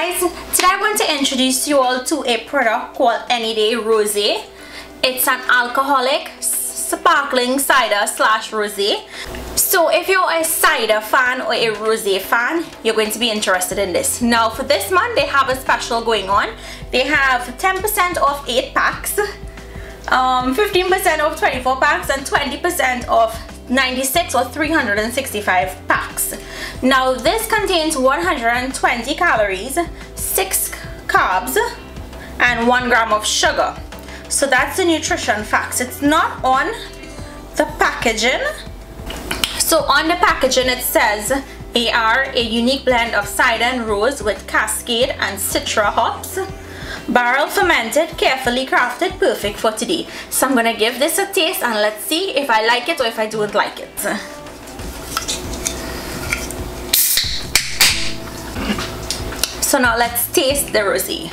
guys, today I want to introduce you all to a product called Anyday Rosé. It's an alcoholic sparkling cider slash rosé. So if you're a cider fan or a rosé fan, you're going to be interested in this. Now for this month they have a special going on. They have 10% off 8 packs, 15% off 24 packs, and 20% off 96 or 365 packs. Now this contains 120 calories, 6 carbs, and 1 gram of sugar. So that's the nutrition facts. It's not on the packaging. So on the packaging it says AR, a unique blend of cider and rose with cascade and citra hops, barrel fermented, carefully crafted, perfect for today. So I'm gonna give this a taste and let's see if I like it or if I don't like it. So now let's taste the rosé.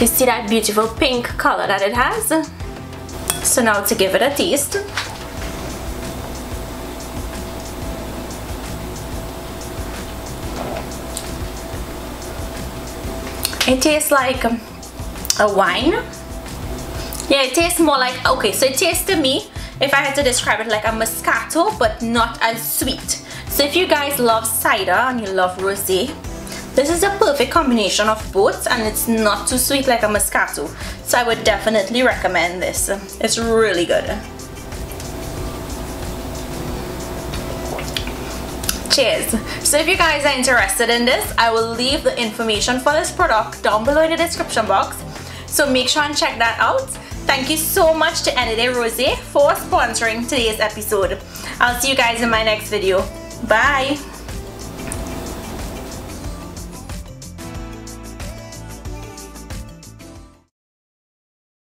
You see that beautiful pink color that it has? So now to give it a taste. It tastes like a wine. Yeah, it tastes more like, okay, so it tastes to me, if I had to describe it, like a Moscato, but not as sweet. So if you guys love cider and you love rosé, this is a perfect combination of both, and it's not too sweet like a Moscato. So I would definitely recommend this. It's really good. Cheers. So if you guys are interested in this, I will leave the information for this product down below in the description box. So make sure and check that out. Thank you so much to Anyday Rosé for sponsoring today's episode. I'll see you guys in my next video. Bye.